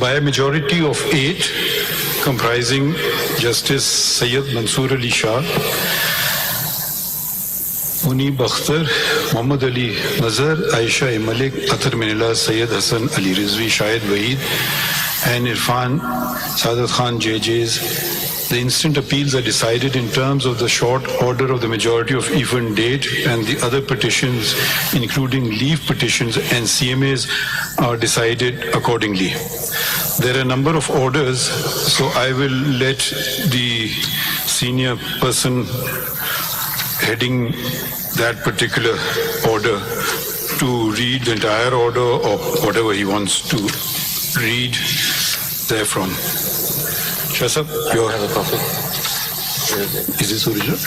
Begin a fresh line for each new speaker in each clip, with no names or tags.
by a majority of 8, comprising Justice Syed Mansoor Ali Shah, Munib Akhtar, Muhammad Ali Nazar, Aisha Malik, Athar Minillah, Syed Hassan Ali Rizvi, Shahid Waheed, and Irfan Saadat Khan JJs. The instant appeals are decided in terms of the short order of the majority of even date, and the other petitions, including leave petitions and CMAs, are decided accordingly. There are a number of orders, so I will let the senior person heading that particular order to read the entire order or whatever he wants to read therefrom. Shah Sahab, you have a copy. Is this original?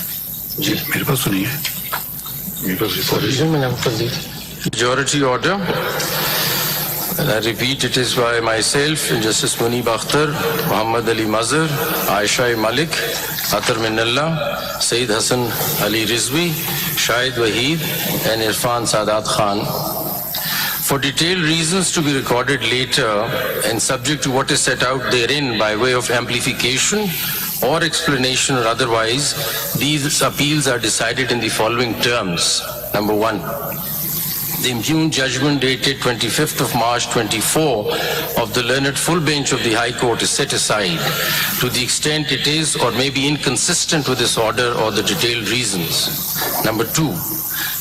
जी मेरे पास तो नहीं है. मेरे पास original मैंने आपको दी. Majority order. And I repeat, it is by myself, Justice Munib Akhtar, Muhammad Ali Mazhar, Aisha Malik, Athar Minillah, Syed Hassan Ali Rizvi, Shahid Waheed, and Irfan Saadat Khan. For detailed reasons to be recorded later and subject to what is set out therein by way of amplification or explanation or otherwise, these appeals are decided in the following terms. Number 1. The impugned judgment dated 25th of March 24 of the learned full bench of the High Court is set aside to the extent it is or may be inconsistent with this order or the detailed reasons. Number 2.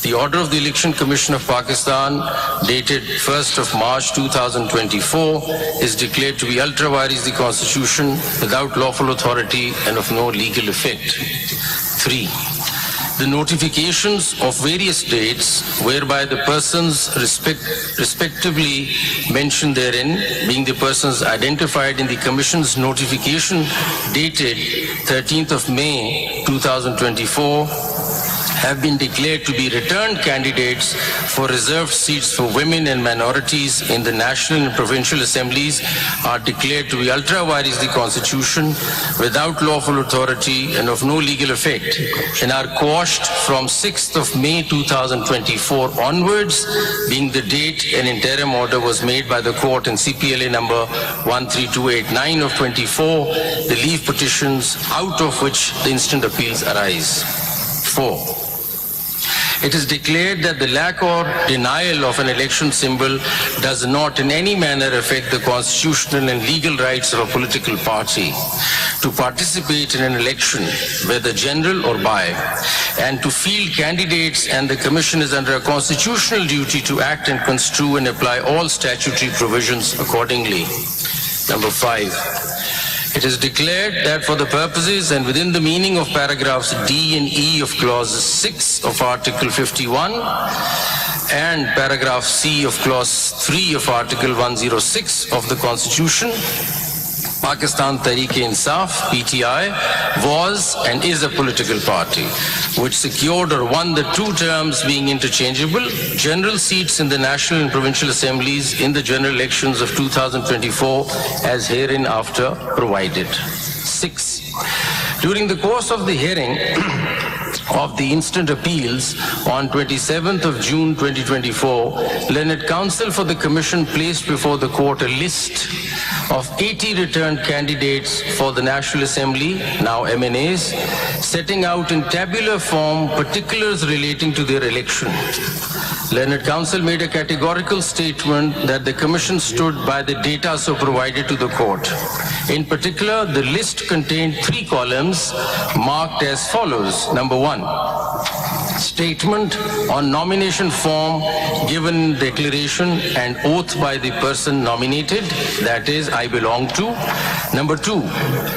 The order of the Election Commission of Pakistan dated 1st of March 2024 is declared to be ultra vires the Constitution without lawful authority and of no legal effect. 3. The notifications of various dates whereby the persons respectively mentioned therein, being the persons identified in the Commission's notification dated 13th of May 2024, have been declared to be returned candidates for reserved seats for women and minorities in the national and provincial assemblies are declared to be ultra vires the Constitution without lawful authority and of no legal effect, and are quashed from 6th of May 2024 onwards, being the date an interim order was made by the court in CPLA number 13289 of 24, the leave petitions out of which the instant appeals arise. 4. It is declared that the lack or denial of an election symbol does not in any manner affect the constitutional and legal rights of a political party to participate in an election, whether general or by, and to field candidates, and the Commission is under a constitutional duty to act and construe and apply all statutory provisions accordingly. Number 5. It is declared that for the purposes and within the meaning of paragraphs D and E of clause 6 of Article 51 and paragraph C of clause 3 of Article 106 of the Constitution, Pakistan Tehreek-e-Insaf, PTI, was and is a political party which secured or won the 2 terms being interchangeable general seats in the national and provincial assemblies in the general elections of 2024 as hereinafter provided. 6. During the course of the hearing of the instant appeals on 27th of June 2024, Learned Counsel for the Commission placed before the court a list of 80 returned candidates for the National Assembly, now MNAs, setting out in tabular form particulars relating to their election. Learned Counsel made a categorical statement that the Commission stood by the data so provided to the court. In particular, the list contained 3 columns marked as follows. Number 1, statement on nomination form given in declaration and oath by the person nominated, that is, I belong to. Number 2,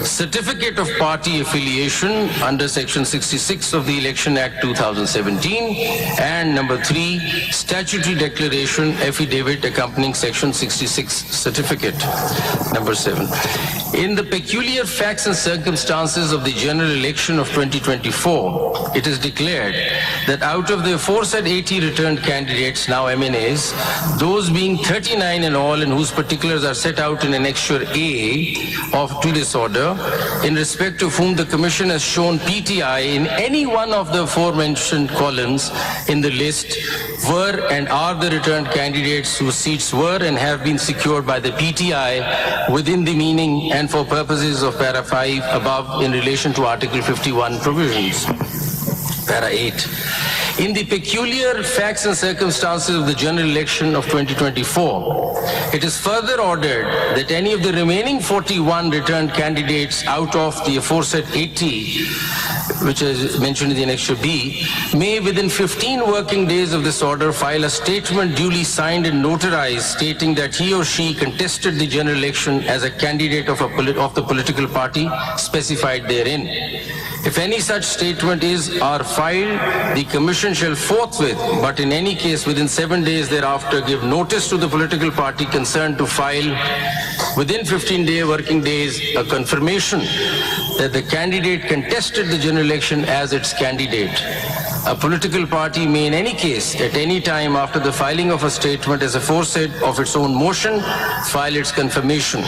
certificate of party affiliation under Section 66 of the Election Act 2017. And number 3, statutory declaration affidavit accompanying Section 66 certificate. Number 7, in the peculiar facts and circumstances of the general election of 2024, it is declared
that out of the aforesaid 80 returned candidates, now MNAs, those being 39 in all and whose particulars are set out in Annexure A to this order, in respect of whom the Commission has shown PTI in any one of the aforementioned columns in the list, were and are the returned candidates whose seats were and have been secured by the PTI within the meaning and for purposes of Para 5 above in relation to Article 51 provisions. Para 8. In the peculiar facts and circumstances of the general election of 2024, it is further ordered that any of the remaining 41 returned candidates out of the aforesaid 80, which is mentioned in the Annexure B, may within 15 working days of this order file a statement duly signed and notarized stating that he or she contested the general election as a candidate of the political party specified therein. If any such statement are filed, the Commission shall forthwith, but in any case within 7 days thereafter, give notice to the political party concerned to file within 15 working days a confirmation that the candidate contested the general election as its candidate. A political party may in any case, at any time after the filing of a statement as aforesaid of its own motion, file its confirmation.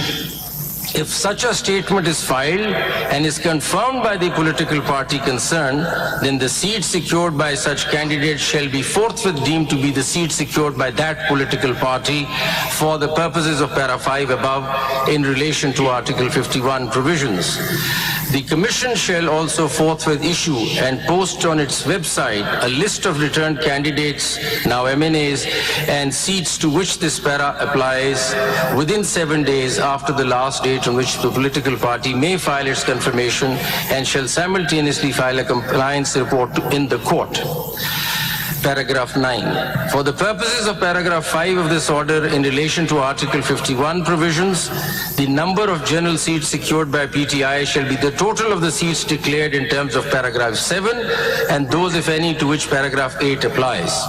If such a statement is filed and is confirmed by the political party concerned, then the seat secured by such candidate shall be forthwith deemed to be the seat secured by that political party for the purposes of Para 5 above in relation to Article 51 provisions. The Commission shall also forthwith issue and post on its website a list of returned candidates, now MNAs, and seats to which this para applies within 7 days after the last date on which the political party may file its confirmation, and shall simultaneously file a compliance report in the court. Paragraph 9. For the purposes of paragraph 5 of this order in relation to Article 51 provisions, the number of general seats secured by PTI shall be the total of the seats declared in terms of paragraph 7 and those, if any, to which paragraph 8 applies.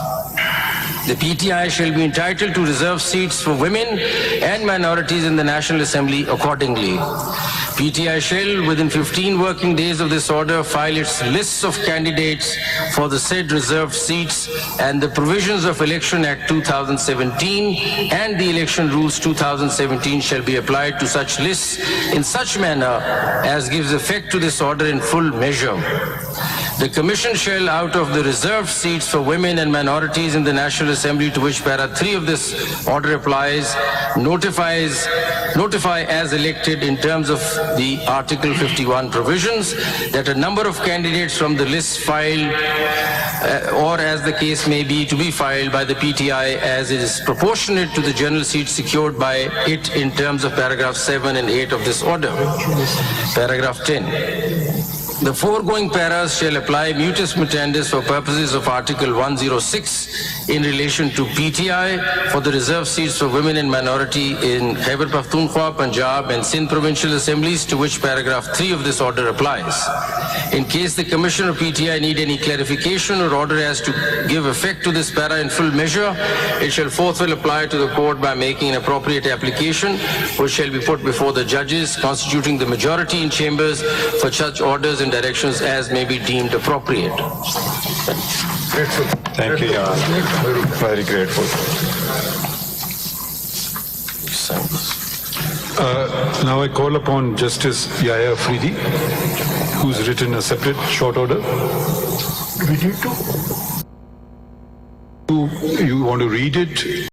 The PTI shall be entitled to reserve seats for women and minorities in the National Assembly accordingly. PTI shall, within 15 working days of this order, file its lists of candidates for the said reserved seats, and the provisions of Election Act 2017 and the Election Rules 2017 shall be applied to such lists in such manner as gives effect to this order in full measure. The Commission shall, out of the reserved seats for women and minorities in the National Assembly to which Para 3 of this order applies, notify as elected in terms of the Article 51 provisions that a number of candidates from the list filed or as the case may be to be filed by the PTI as it is proportionate to the general seats secured by it in terms of paragraph 7 and 8 of this order. Paragraph 10. The foregoing paras shall apply mutus mutandis for purposes of Article 106 in relation to PTI for the reserved seats for women and minority in Khyber Pakhtunkhwa, Punjab and Sindh provincial assemblies to which paragraph 3 of this order applies. In case the Commission or PTI need any clarification or order as to give effect to this para in full measure, it shall forthwith apply to the court by making an appropriate application, which shall be put before the judges constituting the majority in chambers for such orders and directions as may be deemed appropriate.
Thank you, Your Honor. Very grateful. Now I call upon Justice Yahya Afridi, who's written a separate short order. You want to read it?